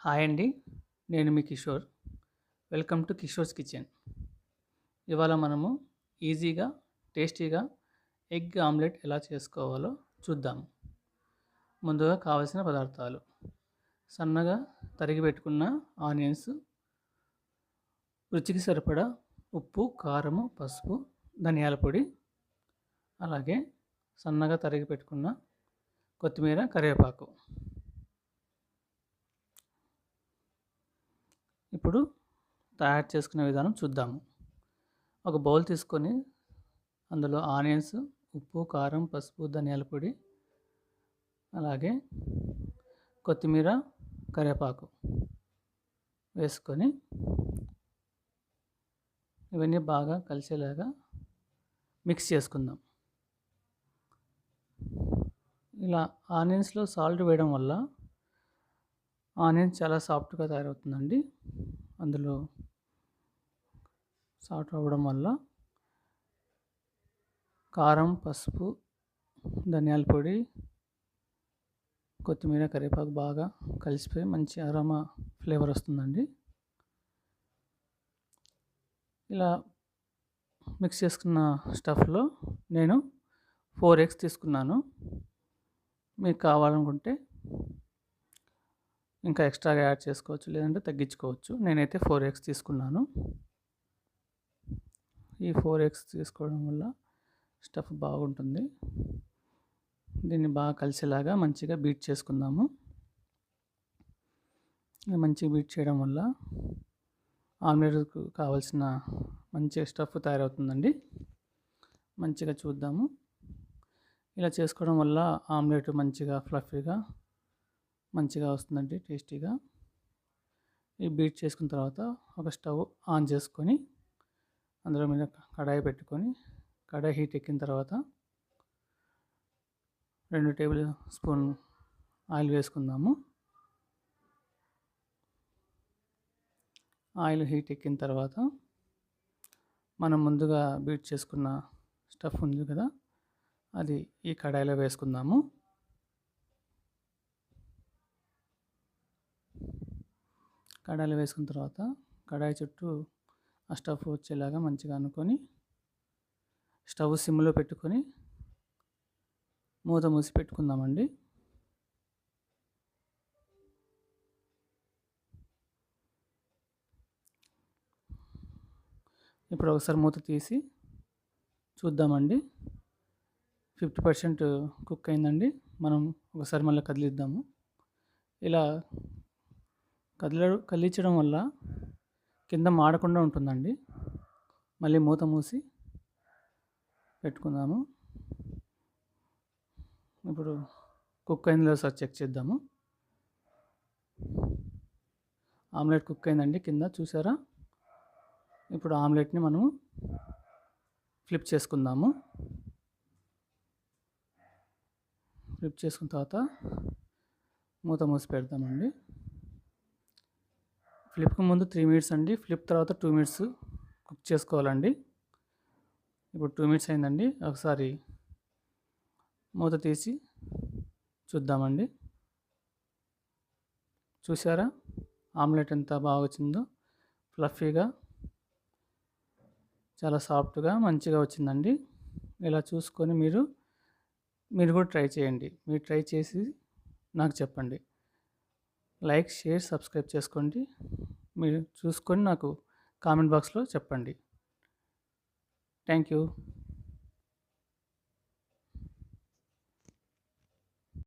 Hi అండి. నేను మీ Kishore. Welcome to Kishore's kitchen. ఇవాళ మనము ఈజీగా, టేస్టీగా ఎగ్ ఆమ్లెట్ ఎలా చేసుకోవాలో చూద్దాం. ముందుగా కావలసిన పదార్థాలు: సన్నగా తరిగి పెట్టుకున్న ఆనియన్స్, రుచికి సరిపడా ఉప్పు, కారము, పసుపు, ధనియాల పొడి, అలాగే సన్నగా తరిగి పెట్టుకున్న కొత్తిమీర, కరివేపాకు. ఇప్పుడు తయారు చేసుకునే విధానం చూద్దాము. ఒక బౌల్ తీసుకొని అందులో ఆనియన్స్, ఉప్పు, కారం, పసుపు, ధనియాల పొడి, అలాగే కొత్తిమీర, కరివేపాకు వేసుకొని ఇవన్నీ బాగా కలిసేలాగా మిక్స్ చేసుకుందాం. ఇలా ఆనియన్స్లో సాల్ట్ వేయడం వల్ల ఆనియన్ చాలా సాఫ్ట్గా తయారవుతుందండి. అందులో సాల్ట్ అవ్వడం వల్ల కారం, పసుపు, ధనియాల పొడి, కొత్తిమీర, కరివేపాకు బాగా కలిసిపోయి మంచి అరోమా ఫ్లేవర్ వస్తుందండి. ఇలా మిక్స్ చేసుకున్న స్టఫ్లో నేను 4 ఎగ్స్ తీసుకున్నాను. మీకు కావాలనుకుంటే ఇంకా ఎక్స్ట్రాగా యాడ్ చేసుకోవచ్చు, లేదంటే తగ్గించుకోవచ్చు. నేనైతే 4 ఎగ్స్ తీసుకున్నాను. ఈ 4 ఎగ్స్ తీసుకోవడం వల్ల స్టఫ్ బాగుంటుంది. దీన్ని బాగా కలిసేలాగా మంచిగా బీట్ చేసుకుందాము. మంచిగా బీట్ చేయడం వల్ల ఆమ్లెట్కు కావాల్సిన మంచి స్టఫ్ తయారవుతుందండి. మంచిగా చూద్దాము. ఇలా చేసుకోవడం వల్ల ఆమ్లెట్ మంచిగా ఫ్లఫీగా మంచిగా వస్తుందండి, టేస్టీగా. ఈ బీట్ చేసుకున్న తర్వాత ఒక స్టవ్ ఆన్ చేసుకొని అందులో మీద కడాయి పెట్టుకొని, కడాయి హీట్ ఎక్కిన తర్వాత 2 టేబుల్ స్పూన్ ఆయిల్ వేసుకుందాము. ఆయిల్ హీట్ ఎక్కిన తర్వాత మనం ముందుగా బీట్ చేసుకున్న స్టఫ్ ఉంది కదా, అది ఈ కడాయిలో వేసుకుందాము. కడాయిలో వేసుకున్న తర్వాత కడాయి చుట్టూ ఆ స్టఫ్ వచ్చేలాగా మంచిగా అనుకొని స్టవ్ సిమ్లో పెట్టుకొని మూత మూసి పెట్టుకుందామండి. ఇప్పుడు ఒకసారి మూత తీసి చూద్దామండి. 50% కుక్ అయిందండి. మనం ఒకసారి మళ్ళీ కదిలిద్దాము. ఇలా కదిలించడం వల్ల కింద మాడకుండా ఉంటుందండి. మళ్ళీ మూత మూసి పెట్టుకుందాము. ఇప్పుడు కుక్ అయిందో ఒకసారి చెక్ చేద్దాము. ఆమ్లెట్ కుక్ అయిందండి, కింద చూసారా? ఇప్పుడు ఆమ్లెట్ని మనము ఫ్లిప్ చేసుకుందాము. ఫ్లిప్ చేసుకున్న తర్వాత మూత మూసి పెడదామండి. ఫ్లిప్కి ముందు 3 మినిట్స్ అండి, ఫ్లిప్ తర్వాత 2 మినిట్స్ కుక్ చేసుకోవాలండి. ఇప్పుడు 2 మినిట్స్ అయిందండి. ఒకసారి మూత తీసి చూద్దామండి. చూసారా ఆమ్లెట్ ఎంత బాగా వచ్చిందో? ఫ్లఫీగా, చాలా సాఫ్ట్గా మంచిగా వచ్చిందండి. ఇలా చూసుకొని మీరు కూడా ట్రై చేయండి. మీరు ట్రై చేసి నాకు చెప్పండి. లైక్, షేర్, సబ్స్క్రైబ్ చేసుకోండి. మీరు చూసుకొని నాకు కామెంట్ బాక్స్లో చెప్పండి. Thank you.